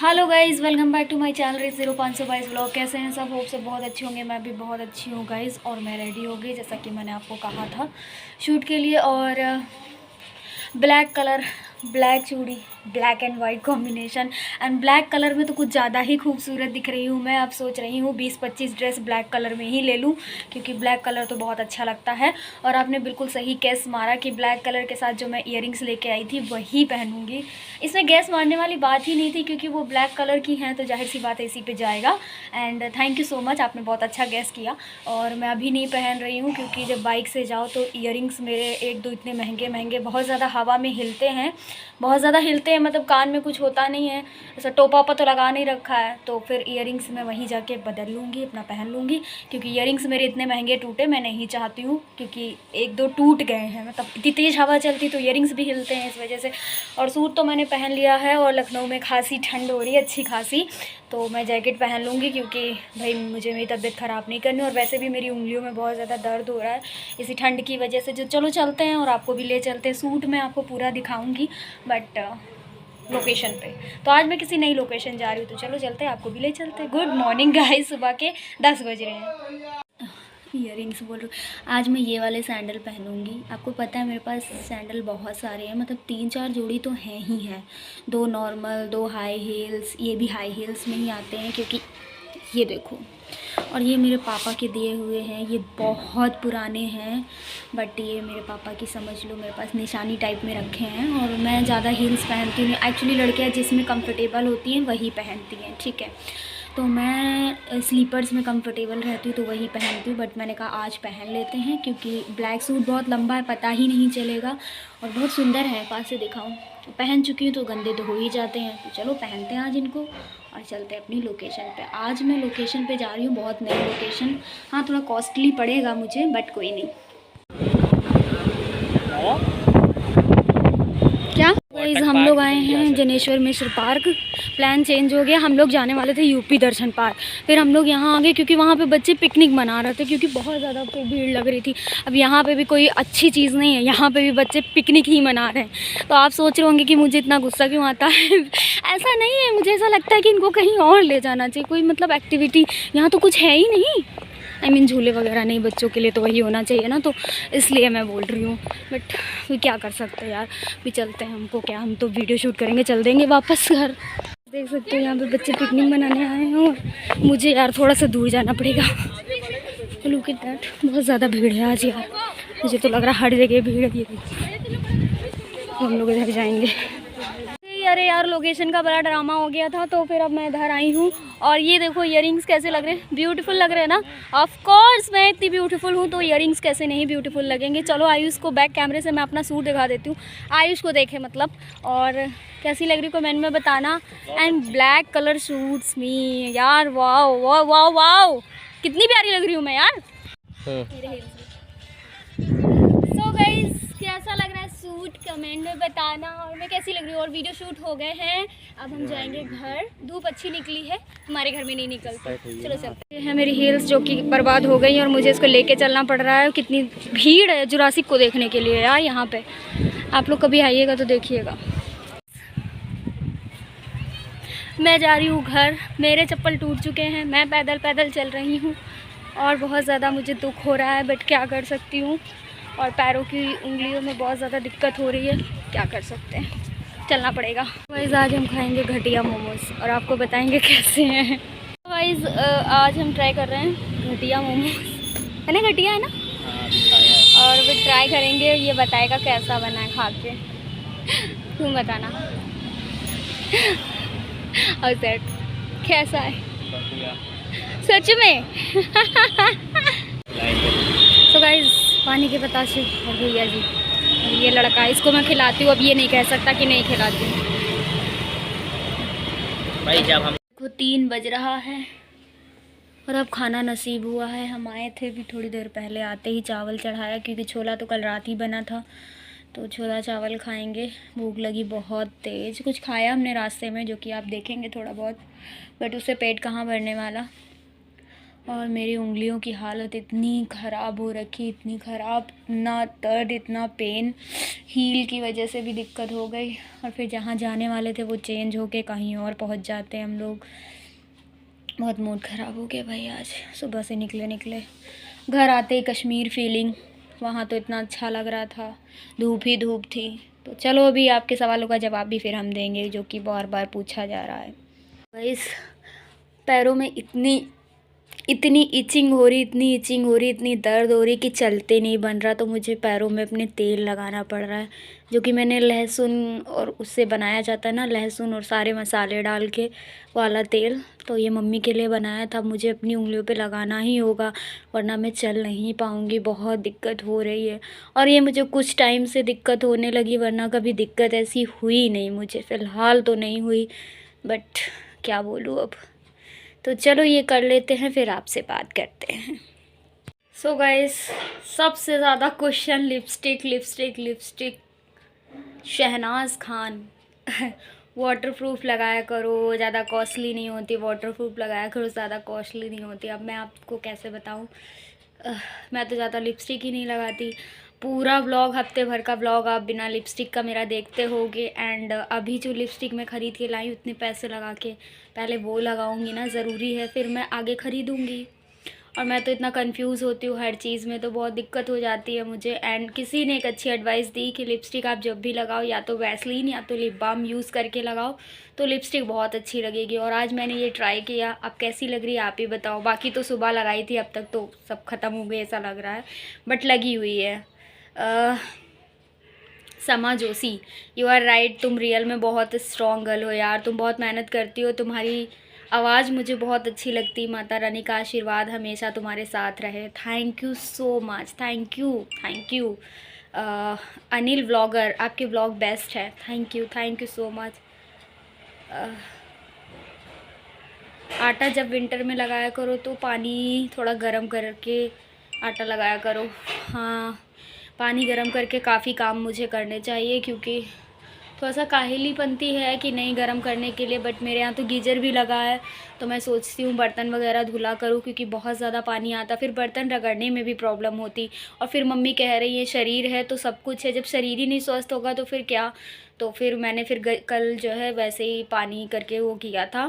Hello guys, welcome back to my channel race 0522 vlog. कैसे हैं सब? होप सब बहुत अच्छे होंगे। मैं भी बहुत अच्छी हूँ गाइज़। और मैं रेडी हो गई जैसा कि मैंने आपको कहा था शूट के लिए। और ब्लैक कलर, ब्लैक चूड़ी, black and white combination. And black colour में तो कुछ ज़्यादा ही खूबसूरत दिख रही हूँ मैं। अब सोच रही हूँ 20-25 ड्रेस ब्लैक कलर में ही ले लूँ, क्योंकि ब्लैक कलर तो बहुत अच्छा लगता है। और आपने बिल्कुल सही गैस मारा कि ब्लैक कलर के साथ जो मैं ईयरिंग्स लेके आई थी वही पहनूँगी। इसमें गैस मारने वाली बात ही नहीं थी, क्योंकि वो ब्लैक कलर की हैं तो जाहिर सी बात है इसी पे जाएगा। And thank you so much, आपने बहुत अच्छा गैस किया। और मैं अभी नहीं पहन रही हूँ, क्योंकि जब बाइक से जाओ तो ईयरिंग्स मेरे एक दो इतने महंगे महंगे बहुत ज़्यादा हवा में हिलते हैं, बहुत ज़्यादा हिलते हैं। मतलब कान में कुछ होता नहीं है, ऐसा टोपा ओपा तो लगा नहीं रखा है। तो फिर ईयरिंग्स मैं वहीं जाके बदल लूँगी, अपना पहन लूँगी। क्योंकि ईयरिंग्स मेरे इतने महंगे टूटे मैं नहीं चाहती हूँ, क्योंकि एक दो टूट गए हैं। मतलब इतनी तेज़ हवा चलती तो ईयरिंग्स भी हिलते हैं इस वजह से। और सूट तो मैंने पहन लिया है, और लखनऊ में खासी ठंड हो रही है, अच्छी खासी। तो मैं जैकेट पहन लूँगी, क्योंकि भाई मुझे मेरी तबीयत ख़राब नहीं करनी। और वैसे भी मेरी उंगलियों में बहुत ज़्यादा दर्द हो रहा है इसी ठंड की वजह से। जो चलो चलते हैं और आपको भी ले चलते हैं। सूट मैं आपको पूरा दिखाऊंगी बट लोकेशन पे। तो आज मैं किसी नई लोकेशन जा रही हूँ, तो चलो चलते हैं, आपको भी ले चलते हैं। गुड मॉर्निंग गाइस, सुबह के 10 बज रहे हैं। ईयरिंग्स बोल रही हूँ। आज मैं ये वाले सैंडल पहनूंगी। आपको पता है मेरे पास सैंडल बहुत सारे हैं, मतलब 3-4 जोड़ी तो हैं ही हैं। 2 नॉर्मल, 2 हाई हील्स। ये भी हाई हील्स में ही आते हैं, क्योंकि ये देखो। और ये मेरे पापा के दिए हुए हैं, ये बहुत पुराने हैं, बट ये मेरे पापा की समझ लो मेरे पास निशानी टाइप में रखे हैं। और मैं ज़्यादा हील्स पहनती हूँ एक्चुअली। लड़कियाँ जिसमें कंफर्टेबल होती हैं वही पहनती हैं, ठीक है। तो मैं स्लीपर्स में कंफर्टेबल रहती हूँ तो वही पहनती हूँ। बट मैंने कहा आज पहन लेते हैं, क्योंकि ब्लैक सूट बहुत लंबा है, पता ही नहीं चलेगा। और बहुत सुंदर है, पास से दिखाऊँ। पहन चुकी हूँ तो गंदे तो हो ही जाते हैं, तो चलो पहनते हैं आज इनको और चलते हैं अपनी लोकेशन पे। आज मैं लोकेशन पे जा रही हूँ, बहुत नई लोकेशन। हाँ, थोड़ा कॉस्टली पड़ेगा मुझे, बट कोई नहीं। क्या गाइस, हम लोग आए हैं Janeshwar Mishra park. Plan change हो गया, हम लोग जाने वाले थे यूपी दर्शन पार्क। फिर हम लोग यहाँ आ गए, क्योंकि वहाँ पे बच्चे पिकनिक मना रहे थे, क्योंकि बहुत ज़्यादा भीड़ लग रही थी। अब यहाँ पे भी कोई अच्छी चीज़ नहीं है, यहाँ पे भी बच्चे पिकनिक ही मना रहे हैं। तो आप सोच रहे होंगे कि मुझे इतना गुस्सा क्यों आता है। ऐसा नहीं है, मुझे ऐसा लगता है कि इनको कहीं और ले जाना चाहिए, कोई मतलब एक्टिविटी। यहाँ तो कुछ है ही नहीं। आई मीन झूले वगैरह नहीं, बच्चों के लिए तो वही होना चाहिए ना, तो इसलिए मैं बोल रही हूँ। बट फिर क्या कर सकते हैं यार, भी चलते हैं। हमको क्या, हम तो वीडियो शूट करेंगे, चल देंगे वापस घर। देख सकते हो यहाँ पे बच्चे पिकनिक मनाने आए हैं, और मुझे यार थोड़ा सा दूर जाना पड़ेगा। लुक एट दैट, बहुत ज़्यादा भीड़ है आज यार। मुझे तो लग रहा है हर जगह भीड़ है। हम लोग इधर जाएंगे। अरे यार, लोकेशन का बड़ा ड्रामा हो गया था, तो फिर अब मैं इधर आई हूँ। और ये देखो इयरिंग्स कैसे लग रहे हैं, ब्यूटीफुल लग रहे हैं ना। ऑफ कोर्स मैं इतनी ब्यूटीफुल हूँ तो इयरिंग्स कैसे नहीं ब्यूटीफुल लगेंगे। चलो आयुष को बैक कैमरे से मैं अपना सूट दिखा देती हूँ, आयुष को देखे मतलब। और कैसी लग रही कमेंट में बताना। And black colour suits me यार, वाओ वाओ वाओ वाओ, कितनी प्यारी लग रही हूँ मैं यार। सो गाइस, कैसा लग रहा है सूट कमेंट में बताना, और मैं कैसी लग रही हूँ। और वीडियो शूट हो गए हैं, अब हम जाएंगे घर। धूप अच्छी निकली है, हमारे घर में नहीं निकलती। चलो चलते हैं। मेरी हील्स जो कि बर्बाद हो गई और मुझे इसको लेके चलना पड़ रहा है। कितनी भीड़ है जुरासिक को देखने के लिए यार यहाँ पे। आप लोग कभी आइएगा तो देखिएगा। मैं जा रही हूँ घर, मेरे चप्पल टूट चुके हैं, मैं पैदल पैदल चल रही हूँ। और बहुत ज़्यादा मुझे दुख हो रहा है, बट क्या कर सकती हूँ। और पैरों की उंगलियों में बहुत ज़्यादा दिक्कत हो रही है, क्या कर सकते हैं, चलना पड़ेगा। वाइज आज हम खाएंगे घटिया मोमोज, और आपको बताएंगे कैसे हैं। वाइज आज हम ट्राई कर रहे हैं घटिया मोमोज, है ना, घटिया है ना। और फिर ट्राई करेंगे, ये बताएगा कैसा बना है खा के। तुम बताना और सेट कैसा है सच में। तो गाइज, पानी के बताशे और भैया जी, और ये लड़का, इसको मैं खिलाती हूँ। अब ये नहीं कह सकता कि नहीं खिलाती हूँ भाई। जब हम को 3 बज रहा है और अब खाना नसीब हुआ है। हम आए थे भी थोड़ी देर पहले, आते ही चावल चढ़ाया, क्योंकि छोला तो कल रात ही बना था। तो छोला चावल खाएंगे। भूख लगी बहुत तेज़, कुछ खाया हमने रास्ते में जो कि आप देखेंगे थोड़ा बहुत, बट उससे पेट कहाँ भरने वाला। और मेरी उंगलियों की हालत इतनी ख़राब हो रखी, इतनी ख़राब, इतना दर्द, इतना पेन, हील की वजह से भी दिक्कत हो गई। और फिर जहाँ जाने वाले थे वो चेंज होके कहीं और पहुँच जाते हैं हम लोग। बहुत मूड ख़राब हो गया भाई आज, सुबह से निकले घर आते ही कश्मीर फीलिंग। वहाँ तो इतना अच्छा लग रहा था, धूप ही धूप थी। तो चलो अभी आपके सवालों का जवाब भी फिर हम देंगे, जो कि बार बार पूछा जा रहा है। इस पैरों में इतनी इचिंग हो रही, इतनी दर्द हो रही कि चलते नहीं बन रहा। तो मुझे पैरों में अपने तेल लगाना पड़ रहा है, जो कि मैंने लहसुन और उससे बनाया जाता है ना, लहसुन और सारे मसाले डाल के वाला तेल। तो ये मम्मी के लिए बनाया था, मुझे अपनी उंगलियों पे लगाना ही होगा, वरना मैं चल नहीं पाऊँगी। बहुत दिक्कत हो रही है, और ये मुझे कुछ टाइम से दिक्कत होने लगी, वरना कभी दिक्कत ऐसी हुई नहीं मुझे। फ़िलहाल तो नहीं हुई, बट क्या बोलूँ अब। तो चलो ये कर लेते हैं, फिर आपसे बात करते हैं। सो गाइस, सबसे ज़्यादा question lipstick. Shahnaz Khan waterproof लगाया करो, ज़्यादा कॉस्टली नहीं होती। वाटरप्रूफ लगाया करो, ज़्यादा कॉस्टली नहीं होती। अब मैं आपको कैसे बताऊँ, मैं तो ज़्यादा लिपस्टिक ही नहीं लगाती। पूरा व्लॉग, हफ्ते भर का व्लॉग आप बिना लिपस्टिक का मेरा देखते होगे। एंड अभी जो लिपस्टिक मैं ख़रीद के लाई उतने पैसे लगा के, पहले वो लगाऊंगी ना, ज़रूरी है, फिर मैं आगे ख़रीदूँगी। और मैं तो इतना कंफ्यूज होती हूँ हर चीज़ में, तो बहुत दिक्कत हो जाती है मुझे। एंड किसी ने एक अच्छी एडवाइस दी कि लिपस्टिक आप जब भी लगाओ, या तो वैसलीन या तो लिप बाम यूज़ करके लगाओ, तो लिपस्टिक बहुत अच्छी लगेगी। और आज मैंने ये ट्राई किया। अब कैसी लग रही है आप ही बताओ। बाकी तो सुबह लगाई थी, अब तक तो सब ख़त्म हो गई ऐसा लग रहा है, बट लगी हुई है। समा जोशी, यू आर राइट, तुम रियल में बहुत स्ट्रॉन्ग गर्ल हो यार। तुम बहुत मेहनत करती हो, तुम्हारी आवाज़ मुझे बहुत अच्छी लगती। माता रानी का आशीर्वाद हमेशा तुम्हारे साथ रहे। Thank you so much, thank you. Anil vlogger, आपके व्लॉग बेस्ट है। Thank you so much. आटा जब विंटर में लगाया करो तो पानी थोड़ा गर्म करके आटा लगाया करो। हाँ, पानी गर्म करके काफ़ी काम मुझे करने चाहिए, क्योंकि थोड़ा सा काहिलीपंती है कि नहीं गर्म करने के लिए। बट मेरे यहाँ तो गीज़र भी लगा है, तो मैं सोचती हूँ बर्तन वगैरह धुला करूँ, क्योंकि बहुत ज़्यादा पानी आता, फिर बर्तन रगड़ने में भी प्रॉब्लम होती। और फिर मम्मी कह रही है शरीर है तो सब कुछ है, जब शरीर ही नहीं स्वस्थ होगा तो फिर क्या। तो फिर मैंने कल जो है वैसे ही पानी करके वो किया था।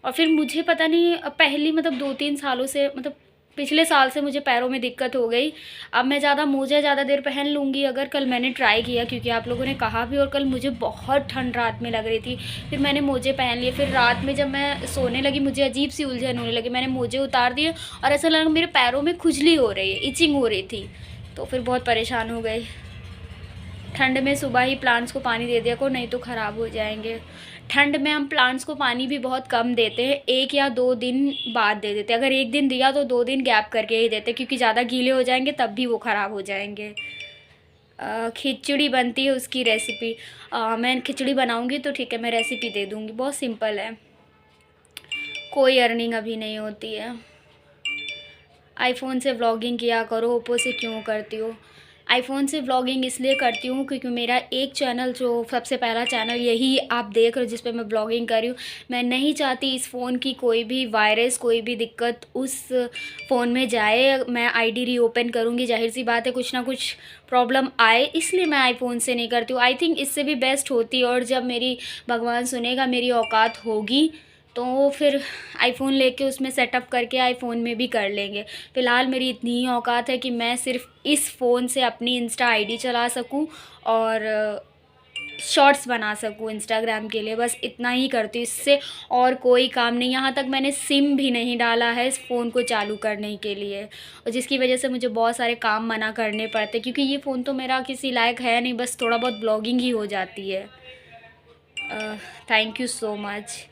और फिर मुझे पता नहीं, पहली मतलब 2-3 सालों से, मतलब पिछले साल से मुझे पैरों में दिक्कत हो गई। अब मैं ज़्यादा मोजे ज़्यादा देर पहन लूँगी अगर। कल मैंने ट्राई किया, क्योंकि आप लोगों ने कहा भी, और कल मुझे बहुत ठंड रात में लग रही थी, फिर मैंने मोजे पहन लिए। फिर रात में जब मैं सोने लगी, मुझे अजीब सी उलझन होने लगी, मैंने मोजे उतार दिए और ऐसा लगा मेरे पैरों में खुजली हो रही है, इचिंग हो रही थी। तो फिर बहुत परेशान हो गई। ठंड में सुबह ही प्लांट्स को पानी दे दिया करो, नहीं तो ख़राब हो जाएंगे। ठंड में हम प्लांट्स को पानी भी बहुत कम देते हैं, 1 या 2 दिन बाद दे देते हैं। अगर 1 दिन दिया तो 2 दिन गैप करके ही देते हैं, क्योंकि ज़्यादा गीले हो जाएंगे तब भी वो ख़राब हो जाएंगे। खिचड़ी बनती है, उसकी रेसिपी मैं खिचड़ी बनाऊंगी तो ठीक है, मैं रेसिपी दे दूँगी, बहुत सिंपल है। कोई अर्निंग अभी नहीं होती है। आईफोन से व्लॉगिंग किया करो, ओप्पो से क्यों करती हो। आईफोन से व्लॉगिंग इसलिए करती हूँ क्योंकि मेरा एक चैनल, जो सबसे पहला चैनल यही आप देख रहे हो, जिस पे मैं व्लॉगिंग कर रही हूँ। मैं नहीं चाहती इस फ़ोन की कोई भी वायरस, कोई भी दिक्कत उस फ़ोन में जाए। मैं आईडी रीओपन करूँगी, जाहिर सी बात है कुछ ना कुछ प्रॉब्लम आए, इसलिए मैं आईफोन से नहीं करती हूँ। आई थिंक इससे भी बेस्ट होती है, और जब मेरी, भगवान सुनेगा, मेरी औकात होगी तो फिर आईफ़ोन लेके उसमें सेटअप करके आईफ़ोन में भी कर लेंगे। फ़िलहाल मेरी इतनी ही औकात है कि मैं सिर्फ़ इस फ़ोन से अपनी इंस्टा आईडी चला सकूं और शॉर्ट्स बना सकूं इंस्टाग्राम के लिए, बस इतना ही करती हूँ। इससे और कोई काम नहीं। यहाँ तक मैंने सिम भी नहीं डाला है इस फ़ोन को चालू करने के लिए, और जिसकी वजह से मुझे बहुत सारे काम मना करने पड़ते, क्योंकि ये फ़ोन तो मेरा किसी लायक है नहीं, बस थोड़ा बहुत ब्लॉगिंग ही हो जाती है। Thank you so much.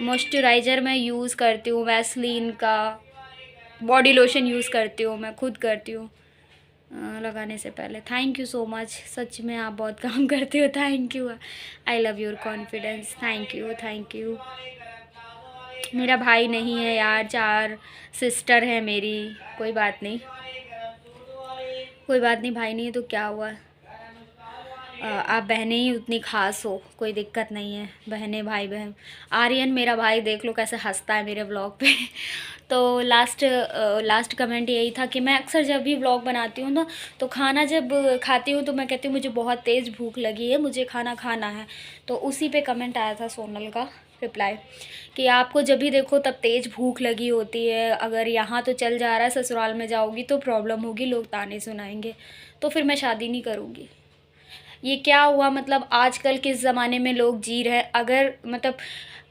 Moisturiser मैं यूज़ करती हूँ वैसलीन का, बॉडी लोशन यूज़ करती हूँ, मैं खुद करती हूँ लगाने से पहले। थैंक यू सो मच, सच में आप बहुत काम करते हो। Thank you, I love your confidence. Thank you. मेरा भाई नहीं है यार, 4 सिस्टर है मेरी। कोई बात नहीं, भाई नहीं है तो क्या हुआ। आप बहनें ही उतनी खास हो, कोई दिक्कत नहीं है। बहनें भाई बहन, आर्यन मेरा भाई देख लो कैसे हंसता है मेरे व्लॉग पे। तो लास्ट कमेंट यही था कि मैं अक्सर जब भी व्लॉग बनाती हूँ ना, तो खाना जब खाती हूँ तो मैं कहती हूँ मुझे बहुत तेज़ भूख लगी है, मुझे खाना खाना है। तो उसी पे कमेंट आया था सोनल का रिप्लाई कि आपको जब भी देखो तब तेज़ भूख लगी होती है, अगर यहाँ तो चल जा रहा है, ससुराल में जाओगी तो प्रॉब्लम होगी, लोग ताने सुनाएंगे, तो फिर मैं शादी नहीं करूँगी। ये क्या हुआ, मतलब आजकल किस ज़माने में लोग जी रहे हैं। अगर मतलब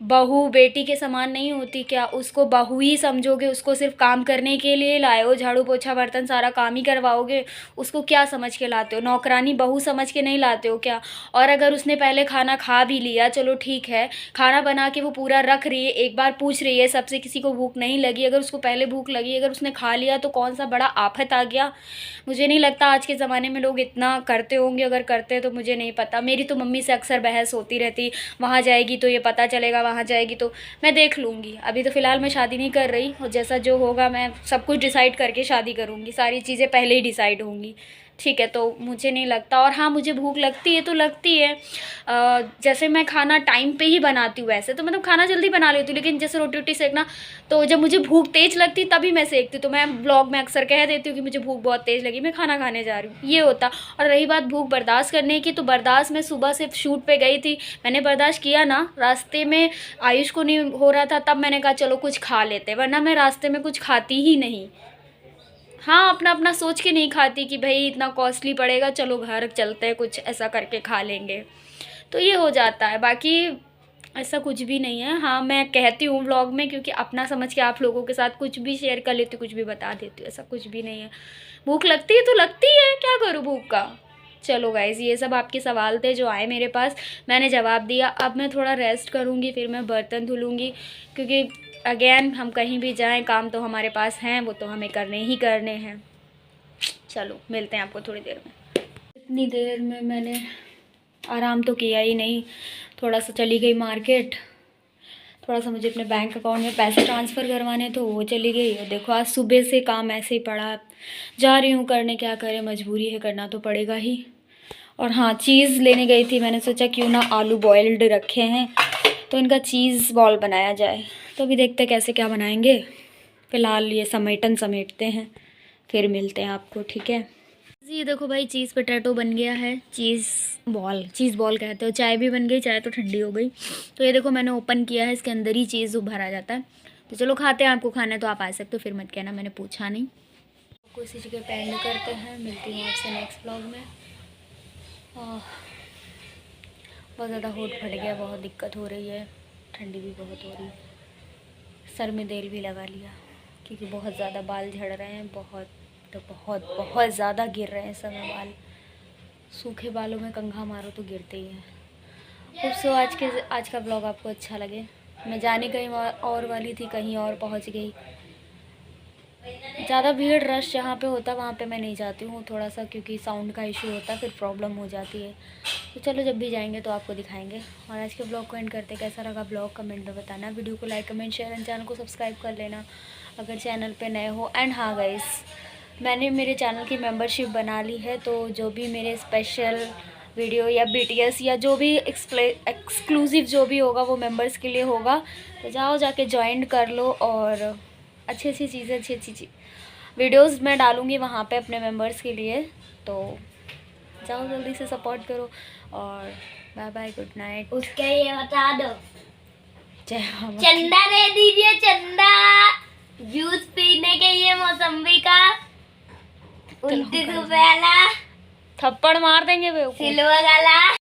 बहू बेटी के समान नहीं होती क्या? उसको बहू ही समझोगे, उसको सिर्फ काम करने के लिए लाए हो, झाड़ू पोछा बर्तन सारा काम ही करवाओगे, उसको क्या समझ के लाते हो? नौकरानी बहू समझ के नहीं लाते हो क्या? और अगर उसने पहले खाना खा भी लिया, चलो ठीक है, खाना बना के वो पूरा रख रही है, एक बार पूछ रही है सबसे, किसी को भूख नहीं लगी, अगर उसको पहले भूख लगी, अगर उसने खा लिया तो कौन सा बड़ा आफत आ गया? मुझे नहीं लगता आज के ज़माने में लोग इतना करते होंगे, अगर करते तो मुझे नहीं पता। मेरी तो मम्मी से अक्सर बहस होती रहती, वहाँ जाएगी तो ये पता चलेगा, वहाँ जाएगी तो मैं देख लूँगी। अभी तो फ़िलहाल मैं शादी नहीं कर रही, और जैसा जो होगा मैं सब कुछ डिसाइड करके शादी करूँगी, सारी चीज़ें पहले ही डिसाइड होंगी, ठीक है? तो मुझे नहीं लगता। और हाँ, मुझे भूख लगती है तो लगती है। जैसे मैं खाना टाइम पे ही बनाती हूँ, वैसे तो मतलब खाना जल्दी बना लेती हूँ, लेकिन जैसे रोटी वोटी सेकना, तो जब मुझे भूख तेज़ लगती तभी मैं सेकती हूँ। तो मैं व्लॉग में अक्सर कह देती हूँ कि मुझे भूख बहुत तेज़ लगी, मैं खाना खाने जा रही हूँ, ये होता। और रही बात भूख बर्दाश्त करने की, तो बर्दाश्त मैं सुबह से शूट पे गई थी, मैंने बर्दाश्त किया ना। रास्ते में आयुष को नहीं हो रहा था, तब मैंने कहा चलो कुछ खा लेते, वरना मैं रास्ते में कुछ खाती ही नहीं। हाँ, अपना अपना सोच के नहीं खाती कि भाई इतना कॉस्टली पड़ेगा, चलो घर चलते हैं, कुछ ऐसा करके खा लेंगे, तो ये हो जाता है। बाकी ऐसा कुछ भी नहीं है। हाँ, मैं कहती हूँ व्लॉग में क्योंकि अपना समझ के आप लोगों के साथ कुछ भी शेयर कर लेती हूँ, कुछ भी बता देती हूँ, ऐसा कुछ भी नहीं है। भूख लगती है तो लगती है, क्या करूँ भूख का। चलो गाइज़, ये सब आपके सवाल थे जो आए मेरे पास, मैंने जवाब दिया। अब मैं थोड़ा रेस्ट करूँगी, फिर मैं बर्तन धुलूँगी, क्योंकि अगेन हम कहीं भी जाएं, काम तो हमारे पास हैं, वो तो हमें करने ही करने हैं। चलो मिलते हैं आपको थोड़ी देर में। इतनी देर में मैंने आराम तो किया ही नहीं, थोड़ा सा चली गई मार्केट, थोड़ा सा मुझे अपने बैंक अकाउंट में पैसे ट्रांसफ़र करवाने तो वो चली गई। और देखो आज सुबह से काम ऐसे ही पड़ा, जा रही हूँ करने, क्या करें, मजबूरी है, करना तो पड़ेगा ही। और हाँ, चीज़ लेने गई थी, मैंने सोचा क्यों ना आलू बॉयल्ड रखे हैं तो इनका चीज़ बॉल बनाया जाए। तो अभी देखते हैं कैसे क्या बनाएंगे, फ़िलहाल ये समेटते हैं, फिर मिलते हैं आपको, ठीक है? ये देखो भाई, चीज़ पोटैटो बन गया है, चीज़ बॉल कहते हो। चाय भी बन गई, चाय तो ठंडी हो गई। तो ये देखो मैंने ओपन किया है, इसके अंदर ही चीज़ भरा जाता है। तो चलो खाते हैं, आपको खाना है तो आप आ सकते हो, फिर मत कहना मैंने पूछा नहीं। आपको इसी जगह पे एंड करते हैं, मिलती हूँ आपसे नेक्स्ट व्लॉग में। बहुत ज़्यादा होठ फट गया, बहुत दिक्कत हो रही है, ठंडी भी बहुत हो रही है, सर में तेल भी लगा लिया क्योंकि बहुत ज़्यादा बाल झड़ रहे हैं, बहुत ज़्यादा गिर रहे हैं समय बाल। सूखे बालों में कंघा मारो तो गिरते ही हैं। सो आज का ब्लॉग आपको अच्छा लगे। मैं जाने कहीं और वाली थी, कहीं और पहुंच गई। ज़्यादा भीड़ रश जहाँ पे होता वहाँ पे मैं नहीं जाती हूँ थोड़ा सा, क्योंकि साउंड का इशू होता है, फिर प्रॉब्लम हो जाती है। तो चलो जब भी जाएंगे तो आपको दिखाएंगे। और आज के ब्लॉग को एंड करते, कैसा लगा ब्लॉग कमेंट में बताना, वीडियो को like comment share and channel को सब्सक्राइब कर लेना अगर चैनल पे नए हो। एंड हाँ गाइस, मैंने मेरे चैनल की मेंबरशिप बना ली है, तो जो भी मेरे स्पेशल वीडियो या BTS या जो भी एक्सक्लूसिव जो भी होगा वो मेंबर्स के लिए होगा, तो जाओ जाके ज्वाइन कर लो। और अच्छी चीज़ें, अच्छी वीडियोस मैं डालूँगी वहाँ पे अपने मेंबर्स के लिए, तो जाओ जल्दी से सपोर्ट करो। और बाय बाय, गुड नाइट। उसके ये बता दो, जय मामा। चंदा दे दीजिए, चंदा जूस पीने के लिए मौसम्बी का 29 रुपए वाला, थप्पड़ मार देंगे वे सिल्वर वाला।